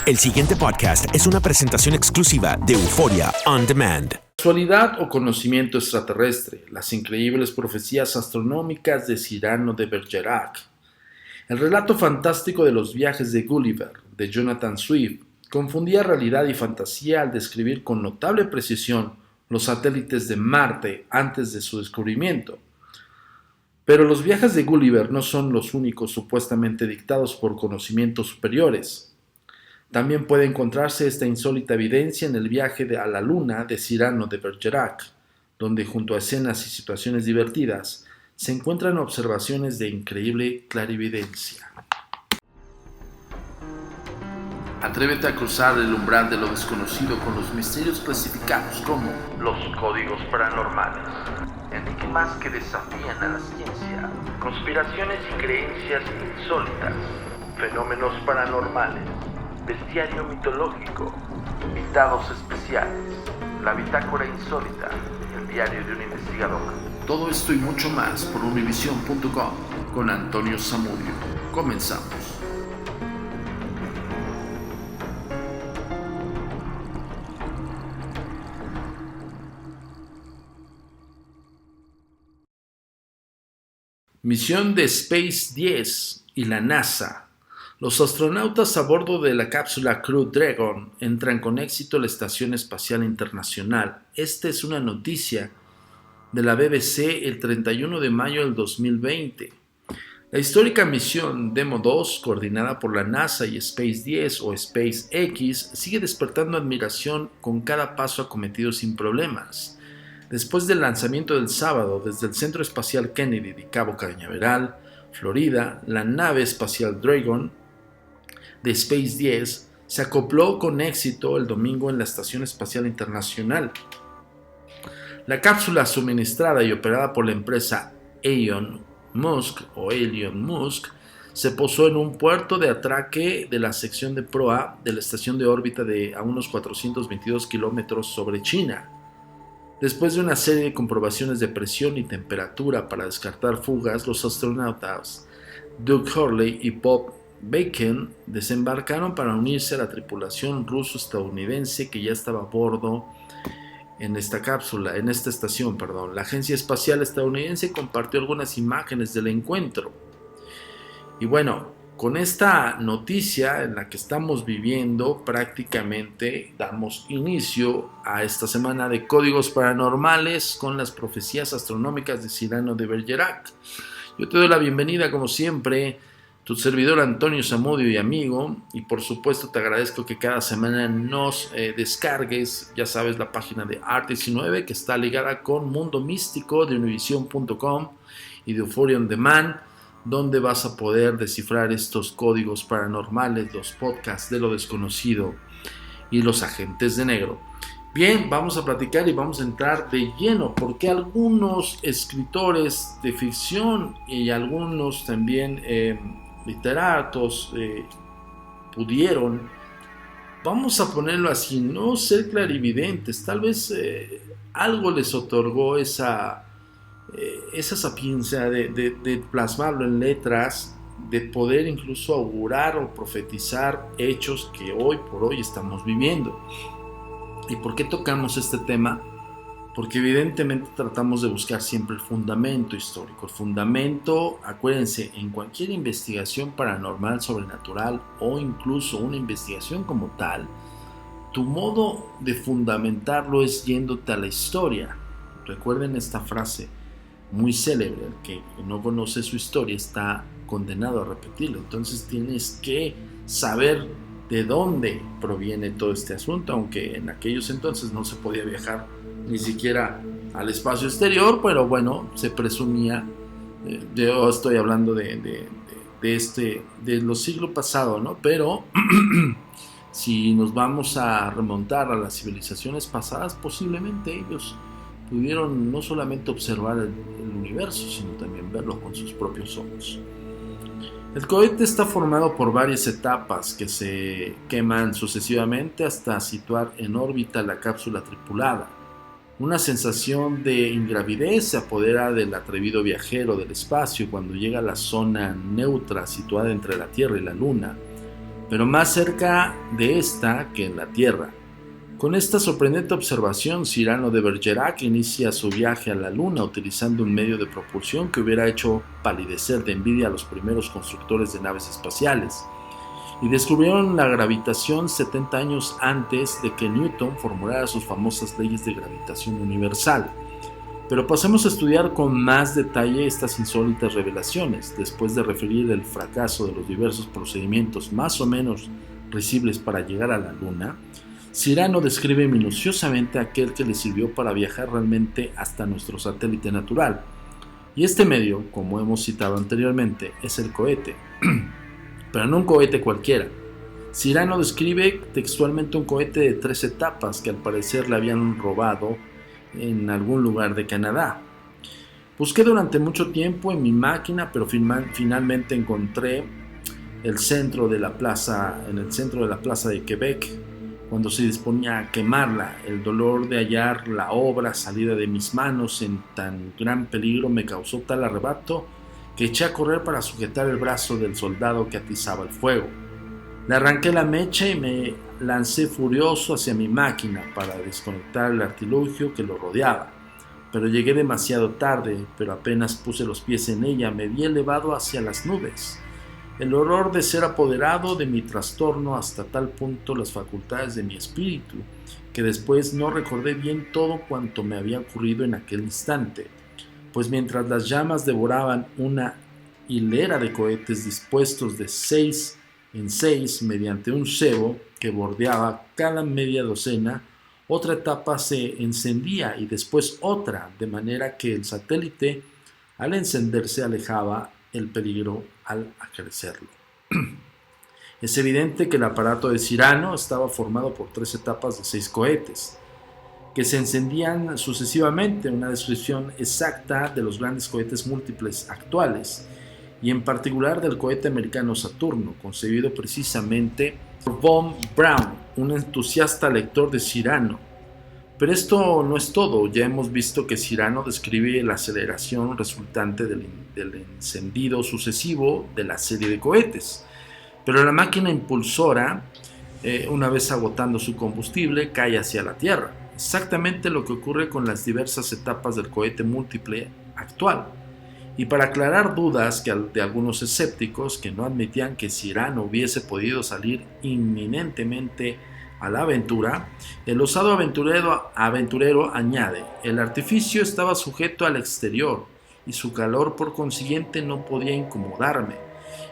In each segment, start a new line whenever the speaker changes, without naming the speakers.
El siguiente podcast es una presentación exclusiva de Euphoria On Demand.
Casualidad o conocimiento extraterrestre, las increíbles profecías astronómicas de Cyrano de Bergerac. El relato fantástico de los viajes de Gulliver, de Jonathan Swift, confundía realidad y fantasía al describir con notable precisión los satélites de Marte antes de su descubrimiento. Pero los viajes de Gulliver no son los únicos supuestamente dictados por conocimientos superiores. También puede encontrarse esta insólita evidencia en el viaje a la Luna de Cyrano de Bergerac, donde junto a escenas y situaciones divertidas se encuentran observaciones de increíble clarividencia. Atrévete a cruzar el umbral de lo desconocido con los misterios clasificados como los códigos paranormales, enigmas que desafían a la ciencia, conspiraciones y creencias insólitas, fenómenos paranormales, bestiario mitológico, invitados especiales, la bitácora insólita, el diario de un investigador. Todo esto y mucho más por Univision.com con Antonio Zamudio. Comenzamos. Misión de Space 10 y la NASA. Los astronautas a bordo de la cápsula Crew Dragon entran con éxito a la Estación Espacial Internacional. Esta es una noticia de la BBC el 31 de mayo del 2020. La histórica misión Demo 2, coordinada por la NASA y Space 10 o SpaceX, sigue despertando admiración con cada paso acometido sin problemas. Después del lanzamiento del sábado desde el Centro Espacial Kennedy de Cabo Cañaveral, Florida, la nave espacial Dragon de Space 10 se acopló con éxito el domingo en la Estación Espacial Internacional. La cápsula suministrada y operada por la empresa Elon Musk se posó en un puerto de atraque de la sección de proa de la estación de órbita a unos 422 kilómetros sobre China. Después de una serie de comprobaciones de presión y temperatura para descartar fugas, los astronautas Doug Hurley y Bob Behnken desembarcaron para unirse a la tripulación ruso-estadounidense que ya estaba a bordo en esta estación. La Agencia Espacial Estadounidense compartió algunas imágenes del encuentro. Y bueno, con esta noticia en la que estamos viviendo, prácticamente damos inicio a esta semana de Códigos Paranormales con las profecías astronómicas de Cyrano de Bergerac. Yo te doy la bienvenida, como siempre, tu servidor Antonio Zamudio y amigo, y por supuesto te agradezco que cada semana nos descargues, ya sabes, la página de Art19 que está ligada con Mundo Místico de Univision.com y de Euphoria On Demand, donde vas a poder descifrar estos códigos paranormales, los podcasts de lo desconocido y los agentes de negro. Bien, vamos a platicar y vamos a entrar de lleno porque algunos escritores de ficción y algunos también literatos pudieron, vamos a ponerlo así, no ser clarividentes, tal vez algo les otorgó esa sapiencia de plasmarlo en letras, de poder incluso augurar o profetizar hechos que hoy por hoy estamos viviendo. ¿Y por qué tocamos este tema? Porque evidentemente tratamos de buscar siempre el fundamento histórico. El fundamento, acuérdense, en cualquier investigación paranormal, sobrenatural o incluso una investigación como tal, tu modo de fundamentarlo es yéndote a la historia. Recuerden esta frase muy célebre: el que no conoce su historia está condenado a repetirlo. Entonces tienes que saber de dónde proviene todo este asunto, aunque en aquellos entonces no se podía viajar ni siquiera al espacio exterior, pero bueno, se presumía, yo estoy hablando de los siglos pasados, ¿no? Pero si nos vamos a remontar a las civilizaciones pasadas, posiblemente ellos pudieron no solamente observar el universo, sino también verlo con sus propios ojos. El cohete está formado por varias etapas que se queman sucesivamente hasta situar en órbita la cápsula tripulada. Una sensación de ingravidez se apodera del atrevido viajero del espacio cuando llega a la zona neutra situada entre la Tierra y la Luna. pero más cerca de esta que en la Tierra. Con esta sorprendente observación, Cyrano de Bergerac inicia su viaje a la Luna utilizando un medio de propulsión que hubiera hecho palidecer de envidia a los primeros constructores de naves espaciales, y descubrieron la gravitación 70 años antes de que Newton formulara sus famosas leyes de gravitación universal. Pero pasemos a estudiar con más detalle estas insólitas revelaciones. Después de referir el fracaso de los diversos procedimientos más o menos risibles para llegar a la Luna, Cyrano describe minuciosamente aquel que le sirvió para viajar realmente hasta nuestro satélite natural. Y este medio, como hemos citado anteriormente, es el cohete. Pero no un cohete cualquiera. Cyrano describe textualmente un cohete de 3 etapas que al parecer le habían robado en algún lugar de Canadá. Busqué durante mucho tiempo en mi máquina, pero finalmente encontré en el centro de la plaza de Quebec, cuando se disponía a quemarla. El dolor de hallar la obra salida de mis manos en tan gran peligro me causó tal arrebato que eché a correr para sujetar el brazo del soldado que atizaba el fuego. Le arranqué la mecha y me lancé furioso hacia mi máquina para desconectar el artilugio que lo rodeaba. Pero llegué demasiado tarde, pero apenas puse los pies en ella me vi elevado hacia las nubes. El horror de ser apoderado de mi trastorno hasta tal punto las facultades de mi espíritu, que después no recordé bien todo cuanto me había ocurrido en aquel instante, pues mientras las llamas devoraban una hilera de cohetes dispuestos de 6 en 6 mediante un cebo que bordeaba cada media docena, otra etapa se encendía y después otra, de manera que el satélite al encenderse alejaba el peligro al acrecerlo. Es evidente que el aparato de Cyrano estaba formado por 3 etapas de 6 cohetes, que se encendían sucesivamente, una descripción exacta de los grandes cohetes múltiples actuales, y en particular del cohete americano Saturno, concebido precisamente por von Braun, un entusiasta lector de Cyrano. Pero esto no es todo. Ya hemos visto que Cyrano describe la aceleración resultante del encendido sucesivo de la serie de cohetes. Pero la máquina impulsora, una vez agotando su combustible, cae hacia la Tierra. Exactamente lo que ocurre con las diversas etapas del cohete múltiple actual. Y para aclarar dudas de algunos escépticos que no admitían que Cyrano hubiese podido salir inminentemente a la aventura, el osado aventurero añade: el artificio estaba sujeto al exterior y su calor por consiguiente no podía incomodarme.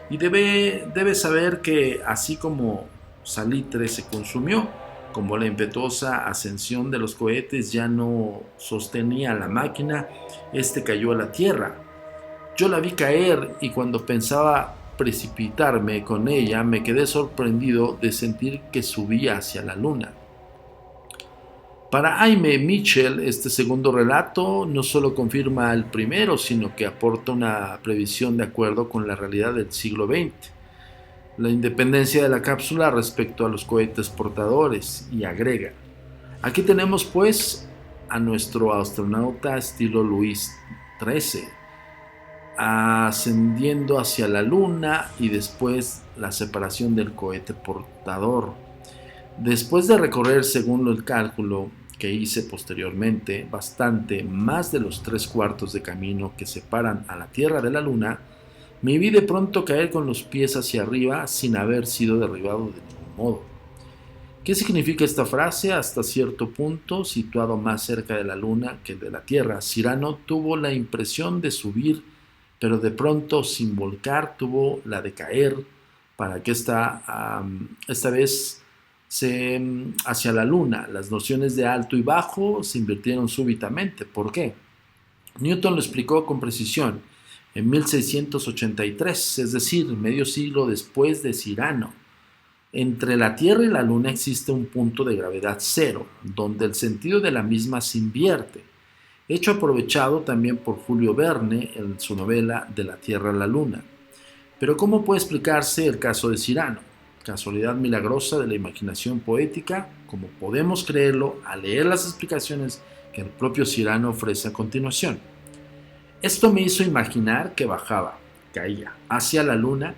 Y debe saber que así como salitre se consumió, como la impetuosa ascensión de los cohetes ya no sostenía la máquina, este cayó a la tierra. Yo la vi caer y cuando pensaba precipitarme con ella me quedé sorprendido de sentir que subía hacia la luna. Para Jaime Michel, este segundo relato no solo confirma el primero, sino que aporta una previsión de acuerdo con la realidad del siglo XX, la independencia de la cápsula respecto a los cohetes portadores, y agrega: aquí tenemos pues a nuestro astronauta estilo Luis XIII, ascendiendo hacia la luna, y después la separación del cohete portador. Después de recorrer, según el cálculo que hice posteriormente, bastante más de los 3/4 de camino que separan a la Tierra de la Luna, me vi de pronto caer con los pies hacia arriba sin haber sido derribado de ningún modo. ¿Qué significa esta frase? Hasta cierto punto, situado más cerca de la Luna que de la Tierra, Cyrano tuvo la impresión de subir, pero de pronto, sin volcar, tuvo la de caer, para que esta vez hacia la Luna. Las nociones de alto y bajo se invirtieron súbitamente. ¿Por qué? Newton lo explicó con precisión en 1683, es decir, medio siglo después de Cyrano. Entre la Tierra y la Luna existe un punto de gravedad cero, donde el sentido de la misma se invierte, hecho aprovechado también por Julio Verne en su novela De la Tierra a la Luna. Pero ¿cómo puede explicarse el caso de Cyrano? Casualidad milagrosa de la imaginación poética, como podemos creerlo al leer las explicaciones que el propio Cyrano ofrece a continuación. Esto me hizo imaginar que caía hacia la luna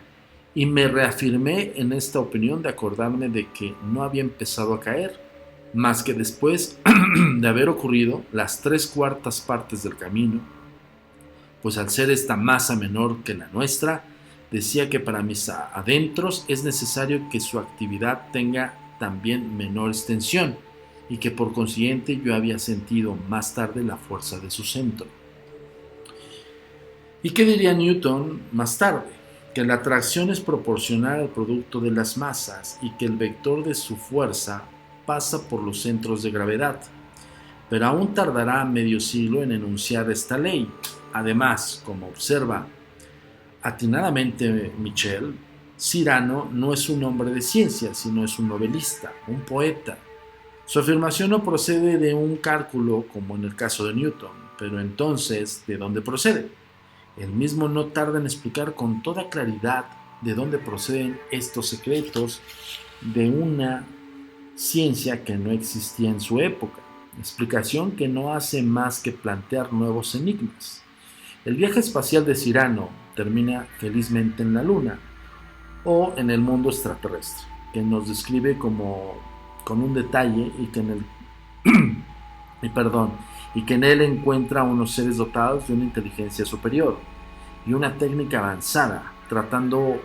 y me reafirmé en esta opinión de acordarme de que no había empezado a caer, más que después de haber ocurrido las 3/4 partes del camino, pues al ser esta masa menor que la nuestra, decía que para mis adentros es necesario que su actividad tenga también menor extensión, y que por consiguiente yo había sentido más tarde la fuerza de su centro. ¿Y qué diría Newton más tarde? Que la atracción es proporcional al producto de las masas y que el vector de su fuerza pasa por los centros de gravedad. Pero aún tardará medio siglo en enunciar esta ley. Además, como observa atinadamente Michel, Cyrano no es un hombre de ciencia, sino es un novelista, un poeta. Su afirmación no procede de un cálculo como en el caso de Newton, pero entonces, ¿de dónde procede? Él mismo no tarda en explicar con toda claridad de dónde proceden estos secretos de una ciencia que no existía en su época, explicación que no hace más que plantear nuevos enigmas. El viaje espacial de Cyrano termina felizmente en la Luna o en el mundo extraterrestre, que nos describe como con un detalle y que en él encuentra a unos seres dotados de una inteligencia superior y una técnica avanzada, tratando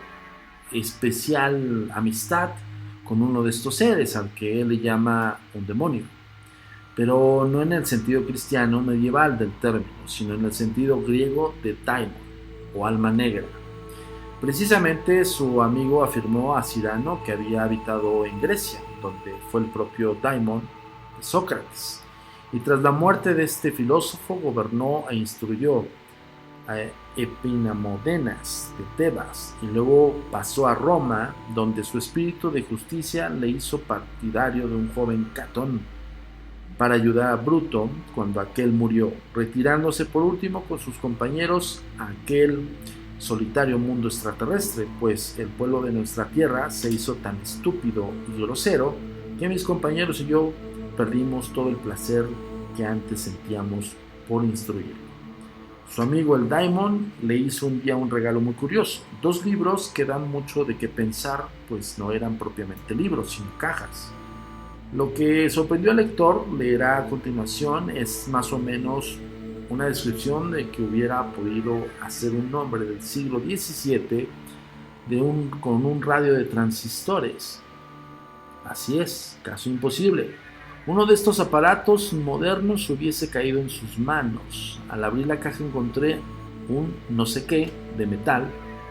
especial amistad con uno de estos seres, al que él le llama un demonio, pero no en el sentido cristiano medieval del término, sino en el sentido griego de daimon o alma negra. Precisamente su amigo afirmó a Cyrano que había habitado en Grecia, donde fue el propio daimon de Sócrates, y tras la muerte de este filósofo gobernó e instruyó a Epinamodenas de Tebas y luego pasó a Roma, donde su espíritu de justicia le hizo partidario de un joven Catón para ayudar a Bruto cuando aquel murió, retirándose por último con sus compañeros a aquel solitario mundo extraterrestre, pues el pueblo de nuestra tierra se hizo tan estúpido y grosero que mis compañeros y yo perdimos todo el placer que antes sentíamos por instruirlo. Su amigo el Daimon le hizo un día un regalo muy curioso, 2 libros que dan mucho de qué pensar, pues no eran propiamente libros, sino cajas. Lo que sorprendió al lector, leerá a continuación, es más o menos una descripción de que hubiera podido hacer un hombre del siglo XVII con un radio de transistores. Así es, caso imposible. Uno de estos aparatos modernos hubiese caído en sus manos. Al abrir la caja encontré un no sé qué de metal,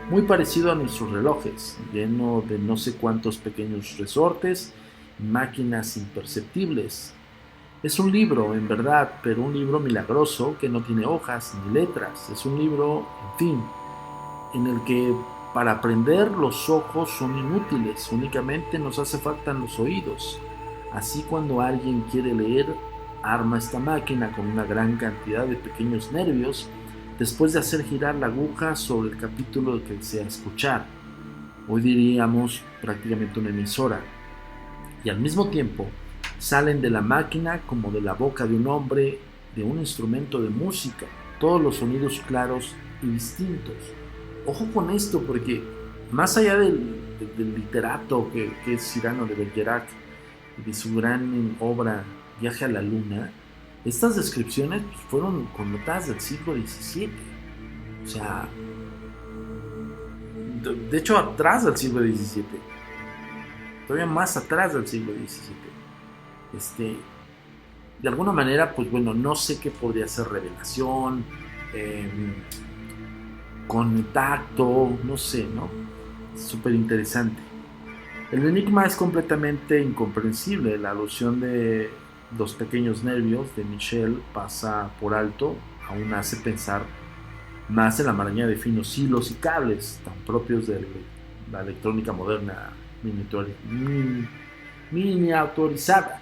muy parecido a nuestros relojes, lleno de no sé cuántos pequeños resortes y máquinas imperceptibles. Es un libro, en verdad, pero un libro milagroso que no tiene hojas ni letras. Es un libro, en fin, en el que para aprender los ojos son inútiles, únicamente nos hace falta los oídos. Así cuando alguien quiere leer, arma esta máquina con una gran cantidad de pequeños nervios, después de hacer girar la aguja sobre el capítulo que desea escuchar. Hoy diríamos prácticamente una emisora. Y al mismo tiempo salen de la máquina como de la boca de un hombre, de un instrumento de música, todos los sonidos claros y distintos. Ojo con esto, porque más allá del literato que es Cyrano de Bergerac y de su gran obra Viaje a la Luna, estas descripciones fueron connotadas del siglo XVII. O sea, de hecho atrás del siglo XVII, todavía más atrás del siglo XVII. De alguna manera, pues bueno, no sé qué podría ser revelación, contacto, no sé, ¿no? Súper interesante. El enigma es completamente incomprensible. La alusión de los pequeños nervios de Michel pasa por alto, aún hace pensar más en la maraña de finos hilos y cables tan propios de la electrónica moderna miniaturizada.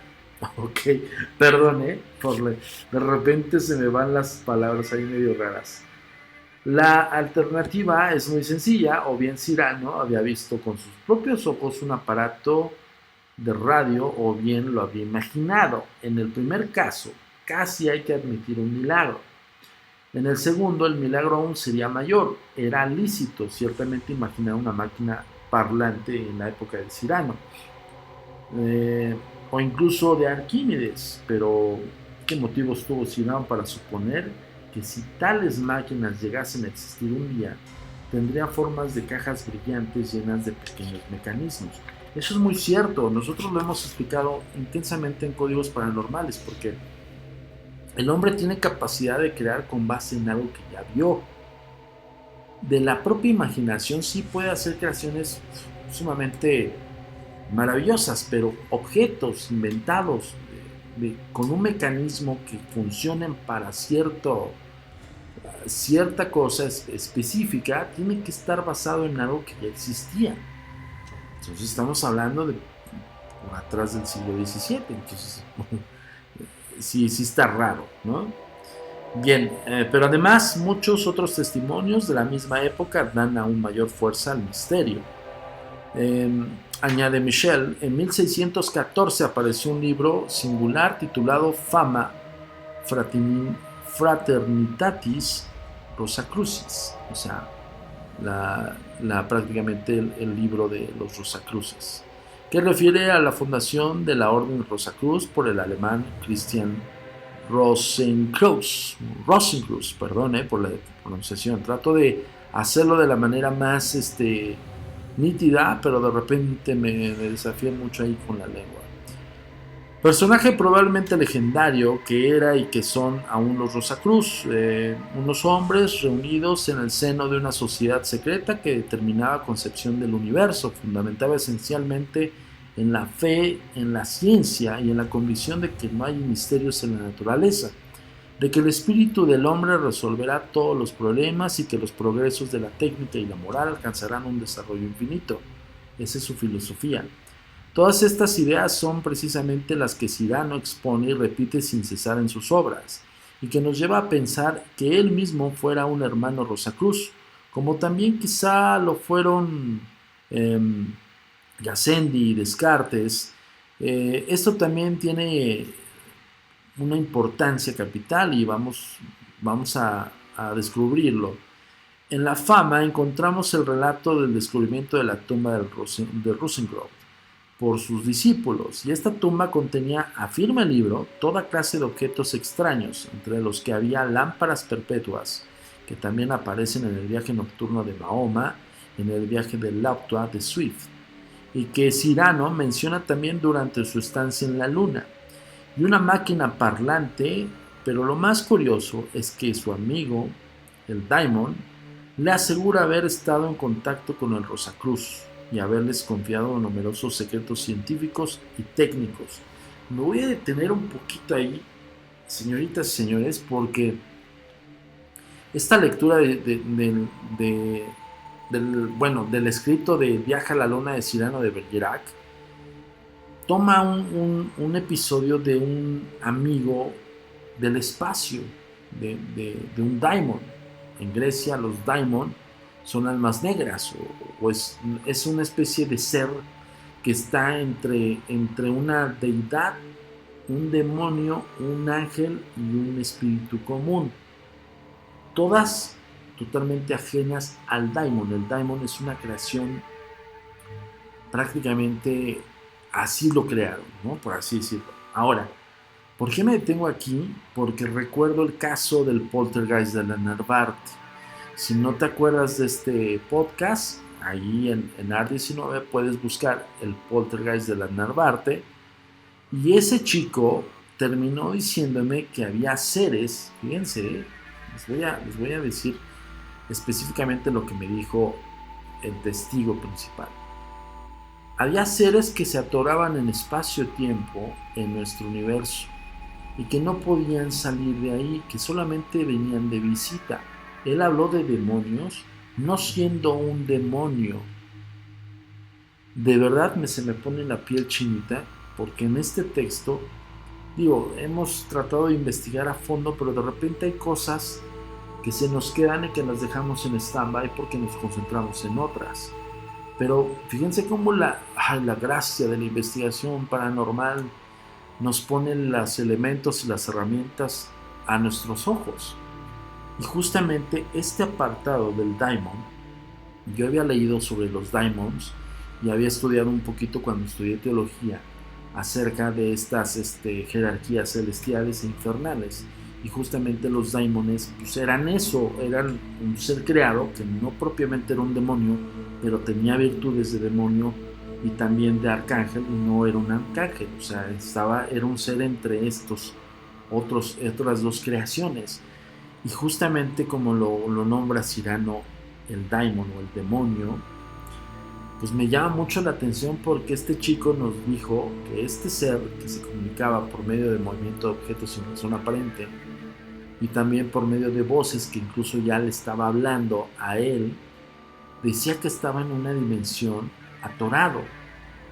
Ok, perdón, de repente se me van las palabras ahí medio raras. La alternativa es muy sencilla, o bien Cyrano había visto con sus propios ojos un aparato de radio, o bien lo había imaginado. En el primer caso, casi hay que admitir un milagro. En el segundo, el milagro aún sería mayor. Era lícito, ciertamente, imaginar una máquina parlante en la época de Cirano, eh, o incluso de Arquímedes, pero ¿qué motivos tuvo Cirano para suponer que si tales máquinas llegasen a existir un día, tendrían formas de cajas brillantes llenas de pequeños mecanismos? Eso es muy cierto, nosotros lo hemos explicado intensamente en Códigos Paranormales, porque el hombre tiene capacidad de crear con base en algo que ya vio. De la propia imaginación sí puede hacer creaciones sumamente maravillosas, pero objetos inventados con un mecanismo que funcionen para cierta cosa específica, tiene que estar basado en algo que ya existía. Entonces estamos hablando de por atrás del siglo XVII, entonces sí está raro, ¿no? Bien, pero además muchos otros testimonios de la misma época dan aún mayor fuerza al misterio. Eh, Añade Michel, en 1614 apareció un libro singular titulado Fama Fraternitatis Rosacrucis, o sea, prácticamente el libro de los Rosacruces, que refiere a la fundación de la Orden Rosacruz por el alemán Christian Rosenkreuz, perdón, por la pronunciación. Trato de hacerlo de la manera más nítida, pero de repente me desafía mucho ahí con la lengua. Personaje probablemente legendario que era y que son aún los Rosacruz, unos hombres reunidos en el seno de una sociedad secreta que determinaba concepción del universo, fundamentaba esencialmente en la fe, en la ciencia y en la convicción de que no hay misterios en la naturaleza, de que el espíritu del hombre resolverá todos los problemas y que los progresos de la técnica y la moral alcanzarán un desarrollo infinito. Esa es su filosofía. Todas estas ideas son precisamente las que Cirano expone y repite sin cesar en sus obras, y que nos lleva a pensar que él mismo fuera un hermano Rosacruz, como también quizá lo fueron Gassendi y Descartes. Esto también tiene una importancia capital y vamos a descubrirlo. En la Fama encontramos el relato del descubrimiento de la tumba de Rosengroth por sus discípulos, y esta tumba contenía, afirma el libro, toda clase de objetos extraños, entre los que había lámparas perpetuas, que también aparecen en el viaje nocturno de Mahoma, en el viaje de Laptua de Swift, y que Cirano menciona también durante su estancia en la Luna, y una máquina parlante, pero lo más curioso es que su amigo, el Daimon, le asegura haber estado en contacto con el Rosacruz y haberles confiado numerosos secretos científicos y técnicos. Me voy a detener un poquito ahí, señoritas y señores, porque esta lectura del escrito de Viaje a la Luna de Cyrano de Bergerac toma un episodio de un amigo del espacio, de un daimon. En Grecia los daimon son almas negras o es una especie de ser que está entre una deidad, un demonio, un ángel y un espíritu común. Todas totalmente ajenas al daimon. El daimon es una creación prácticamente así lo crearon, ¿no? Por así decirlo. Ahora, ¿por qué me detengo aquí? Porque recuerdo el caso del poltergeist de la Narvarte. Si no te acuerdas de este podcast, ahí en AR19 puedes buscar el poltergeist de la Narvarte. Y ese chico terminó diciéndome que había seres, fíjense, les voy a decir específicamente lo que me dijo el testigo principal. Había seres que se atoraban en espacio-tiempo en nuestro universo y que no podían salir de ahí, que solamente venían de visita. Él habló de demonios, no siendo un demonio. De verdad se me pone la piel chinita, porque en este texto, hemos tratado de investigar a fondo, pero de repente hay cosas que se nos quedan y que las dejamos en stand-by porque nos concentramos en otras. Pero fíjense cómo la gracia de la investigación paranormal nos pone los elementos y las herramientas a nuestros ojos. Y justamente este apartado del daimon, yo había leído sobre los daimons y había estudiado un poquito cuando estudié teología acerca de estas jerarquías celestiales e infernales. Y justamente los daimones pues eran eso, eran un ser creado que no propiamente era un demonio, pero tenía virtudes de demonio y también de arcángel, y no era un arcángel, o sea, era un ser entre estos otras dos creaciones. Y justamente como lo nombra Cyrano, el daimon o el demonio, pues me llama mucho la atención porque este chico nos dijo que este ser que se comunicaba por medio de movimiento de objetos sin razón aparente y también por medio de voces que incluso ya le estaba hablando a él, decía que estaba en una dimensión atorado,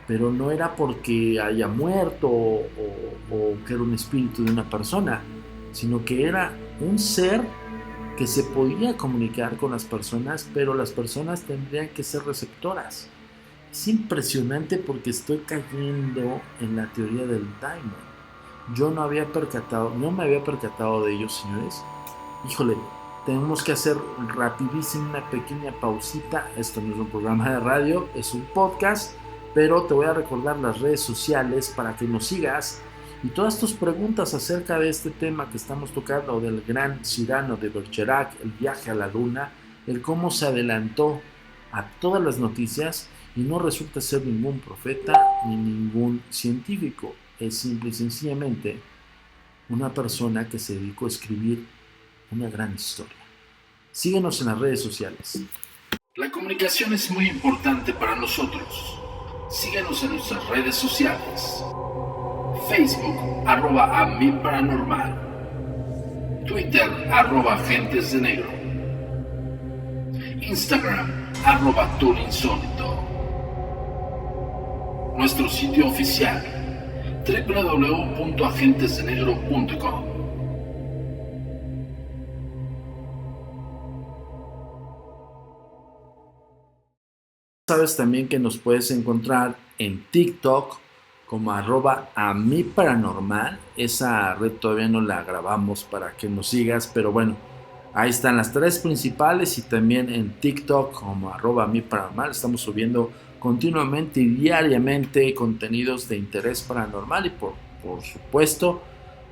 pero no era porque haya muerto o que era un espíritu de una persona, sino que era un ser que se podía comunicar con las personas, pero las personas tendrían que ser receptoras. Es impresionante porque estoy cayendo en la teoría del daimon. Yo no me había percatado de ello, señores. Híjole, tenemos que hacer rapidísimo una pequeña pausita. Esto no es un programa de radio, es un podcast, pero te voy a recordar las redes sociales para que nos sigas y todas tus preguntas acerca de este tema que estamos tocando, del gran Cyrano de Bergerac, el viaje a la luna, el cómo se adelantó a todas las noticias y no resulta ser ningún profeta ni ningún científico. Es simple y sencillamente una persona que se dedicó a escribir una gran historia. Síguenos en las redes sociales.
La comunicación es muy importante para nosotros. Síguenos en nuestras redes sociales. Facebook, @AmIParanormal. Twitter, @GentesDeNegro. Instagram, @TourInsólito. Nuestro sitio oficial, www.agentesdenegro.com.
Sabes también que nos puedes encontrar en TikTok como @AmiParanormal. Esa red todavía no la grabamos para que nos sigas, pero bueno, ahí están las tres principales y también en TikTok como @AmiParanormal. Estamos subiendo continuamente y diariamente contenidos de interés paranormal y por supuesto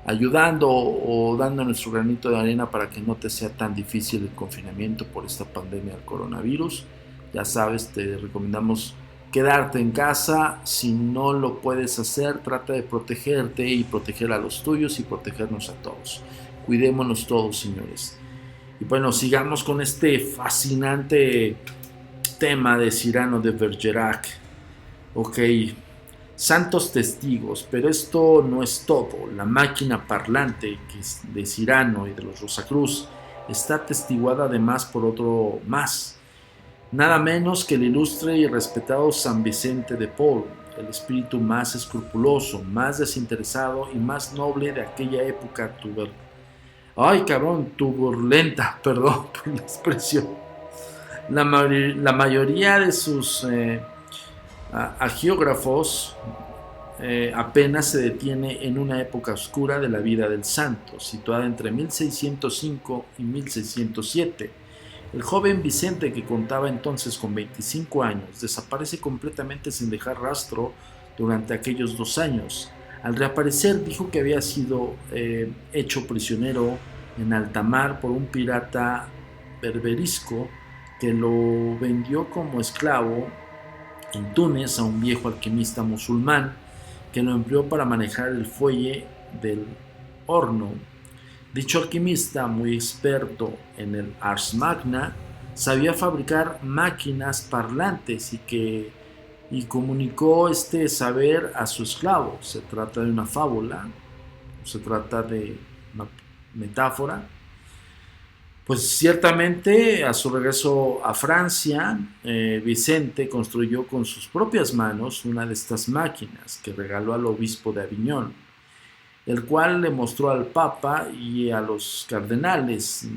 ayudando o dando nuestro granito de arena para que no te sea tan difícil el confinamiento por esta pandemia del coronavirus. Ya sabes, te recomendamos quedarte en casa. Si no lo puedes hacer, trata de protegerte y proteger a los tuyos y protegernos a todos. Cuidémonos todos, señores. Y bueno, sigamos con este fascinante tema de Cyrano de Bergerac. Ok, santos testigos, pero esto no es todo. La máquina parlante que es de Cyrano y de los Rosacruz está atestiguada además por otro más. Nada menos que el ilustre y respetado San Vicente de Paul, el espíritu más escrupuloso, más desinteresado y más noble de aquella época turbulenta, perdón por la expresión. La mayoría de sus agiógrafos apenas se detiene en una época oscura de la vida del santo, situada entre 1605 y 1607. El joven Vicente, que contaba entonces con 25 años, desaparece completamente sin dejar rastro durante aquellos 2 años. Al reaparecer dijo que había sido hecho prisionero en alta mar por un pirata berberisco que lo vendió como esclavo en Túnez a un viejo alquimista musulmán que lo empleó para manejar el fuelle del horno. Dicho alquimista, muy experto en el Ars Magna, sabía fabricar máquinas parlantes y comunicó este saber a su esclavo. Se trata de una fábula, se trata de una metáfora. Pues ciertamente a su regreso a Francia, Vicente construyó con sus propias manos una de estas máquinas que regaló al obispo de Aviñón, el cual le mostró al Papa y a los cardenales.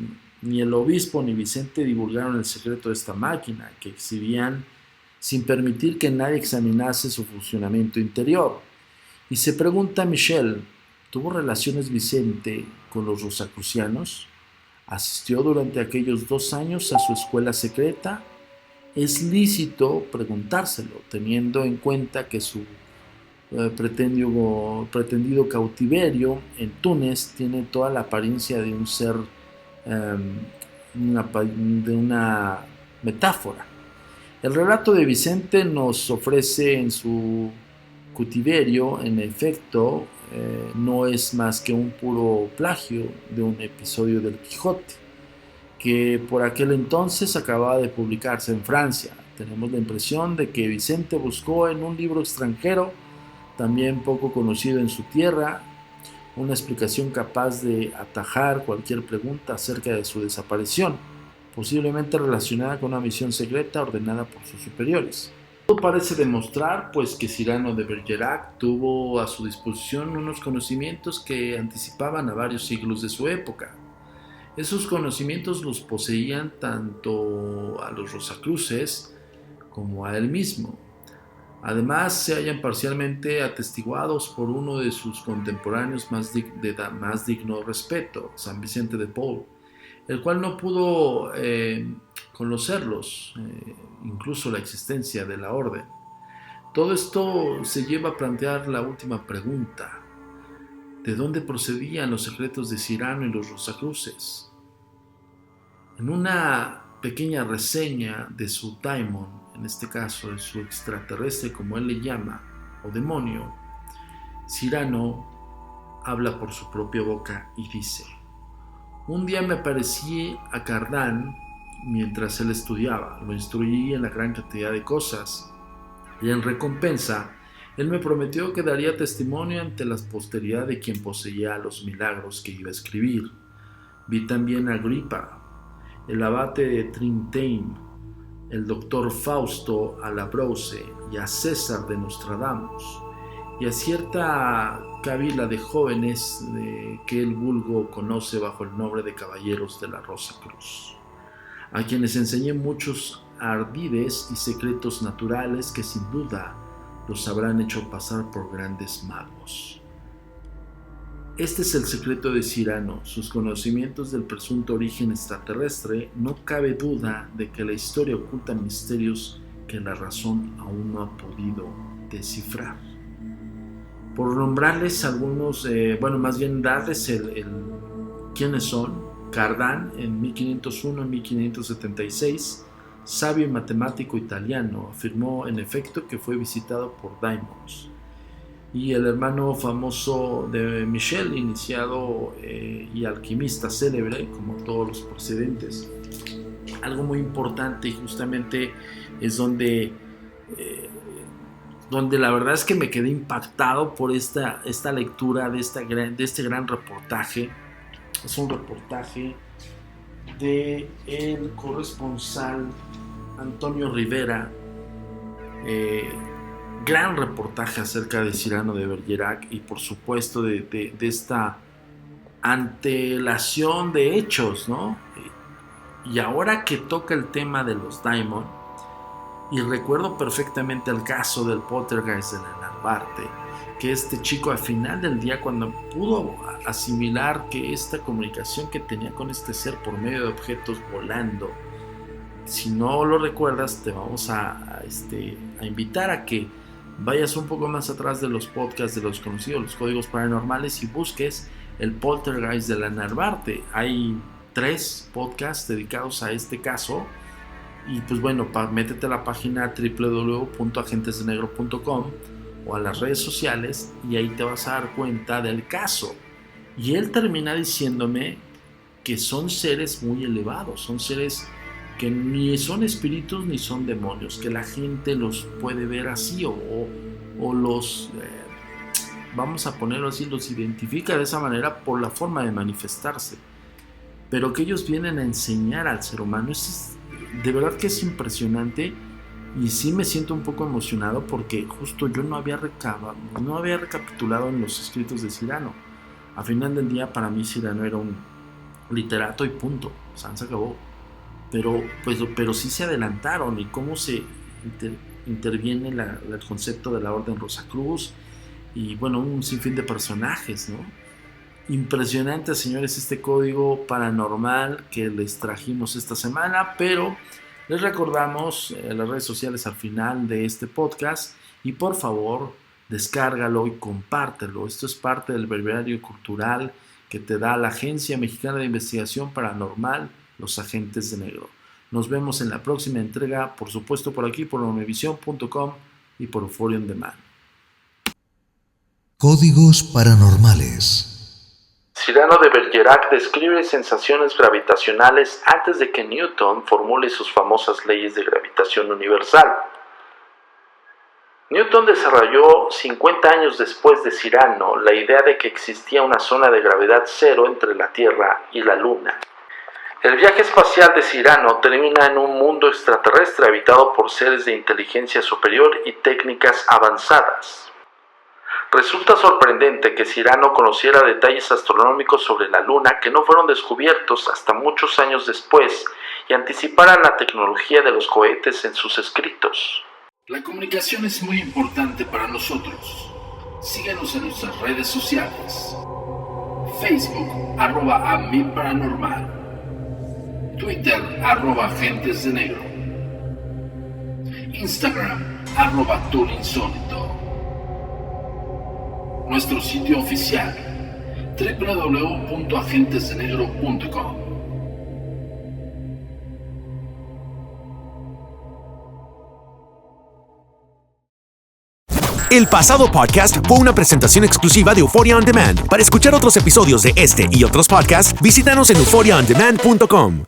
Ni el obispo ni Vicente divulgaron el secreto de esta máquina, que exhibían sin permitir que nadie examinase su funcionamiento interior. Y se pregunta Michel, ¿tuvo relaciones Vicente con los rosacrucianos? Asistió durante aquellos 2 años a su escuela secreta. Es lícito preguntárselo, teniendo en cuenta que su pretendido cautiverio en Túnez tiene toda la apariencia de un ser, de una metáfora. El relato de Vicente nos ofrece en su cautiverio, en efecto, no es más que un puro plagio de un episodio del Quijote, que por aquel entonces acababa de publicarse en Francia. Tenemos la impresión de que Vicente buscó en un libro extranjero, también poco conocido en su tierra, una explicación capaz de atajar cualquier pregunta acerca de su desaparición, posiblemente relacionada con una misión secreta ordenada por sus superiores. Todo parece demostrar, pues, que Cyrano de Bergerac tuvo a su disposición unos conocimientos que anticipaban a varios siglos de su época. Esos conocimientos los poseían tanto a los Rosacruces como a él mismo. Además, se hallan parcialmente atestiguados por uno de sus contemporáneos más digno de respeto, San Vicente de Paul, el cual no pudo conocerlos, incluso la existencia de la orden. Todo esto se lleva a plantear la última pregunta: ¿de dónde procedían los secretos de Cyrano y los Rosacruces? En una pequeña reseña de su daimon, en este caso de su extraterrestre como él le llama, o demonio, Cyrano habla por su propia boca y dice: un día me aparecí a Cardan mientras él estudiaba, lo instruí en la gran cantidad de cosas, y en recompensa él me prometió que daría testimonio ante la posteridad de quien poseía los milagros que iba a escribir. Vi también a Agripa, el abate de Trintain, el doctor Fausto a la Brose y a César de Nostradamus, y a cierta cabila de jóvenes que el vulgo conoce bajo el nombre de Caballeros de la Rosa Cruz, a quienes enseñé muchos ardides y secretos naturales que sin duda los habrán hecho pasar por grandes magos. Este es el secreto de Cyrano, sus conocimientos del presunto origen extraterrestre. No cabe duda de que la historia oculta misterios que la razón aún no ha podido descifrar. Por nombrarles algunos, más bien darles quiénes son: Cardan, en 1501-1576, sabio y matemático italiano, afirmó en efecto que fue visitado por daimons. Y el hermano famoso de Michel, iniciado y alquimista célebre, como todos los precedentes. Algo muy importante, y justamente es donde la verdad es que me quedé impactado por esta lectura de este gran reportaje. Es un reportaje de el corresponsal Antonio Rivera, gran reportaje acerca de Cyrano de Bergerac y por supuesto de esta antelación de hechos, ¿no? Y ahora que toca el tema de los daimon, y recuerdo perfectamente el caso del poltergeist de la Narvarte, que este chico al final del día, cuando pudo asimilar que esta comunicación que tenía con este ser por medio de objetos volando, si no lo recuerdas, te vamos a invitar a que vayas un poco más atrás de los podcasts de los conocidos, los códigos paranormales, y busques el poltergeist de la Narvarte. Hay 3 podcasts dedicados a este caso. Y pues bueno, métete a la página www.agentesdenegro.com o a las redes sociales y ahí te vas a dar cuenta del caso. Y él termina diciéndome que son seres muy elevados, son seres que ni son espíritus ni son demonios, que la gente los puede ver así o los, vamos a ponerlo así, los identifica de esa manera por la forma de manifestarse, pero que ellos vienen a enseñar al ser humano. De verdad que es impresionante, y sí me siento un poco emocionado porque justo yo no había recapitulado en los escritos de Cyrano. A final del día, para mí Cyrano era un literato y punto, se acabó. Pero sí se adelantaron, y cómo se interviene el concepto de la Orden Rosacruz, y bueno, un sinfín de personajes, ¿no? Impresionante, señores, este código paranormal que les trajimos esta semana, pero les recordamos las redes sociales al final de este podcast y por favor descárgalo y compártelo. Esto es parte del breviario cultural que te da la Agencia Mexicana de Investigación Paranormal, los Agentes de Negro. Nos vemos en la próxima entrega, por supuesto por aquí, por univision.com y por Euphoria On Demand.
Códigos paranormales.
Cyrano de Bergerac describe sensaciones gravitacionales antes de que Newton formule sus famosas leyes de gravitación universal. Newton desarrolló 50 años después de Cyrano la idea de que existía una zona de gravedad cero entre la Tierra y la Luna. El viaje espacial de Cyrano termina en un mundo extraterrestre habitado por seres de inteligencia superior y técnicas avanzadas. Resulta sorprendente que Cyrano conociera detalles astronómicos sobre la Luna que no fueron descubiertos hasta muchos años después y anticiparan la tecnología de los cohetes en sus escritos.
La comunicación es muy importante para nosotros. Síguenos en nuestras redes sociales. Facebook, @AmbiParanormal. Twitter, @Agentes de Negro. Instagram, @TourInsólito. Nuestro sitio oficial, www.agentesdenegro.com.
El pasado podcast fue una presentación exclusiva de Euphoria On Demand. Para escuchar otros episodios de este y otros podcasts, visítanos en euphoriaondemand.com.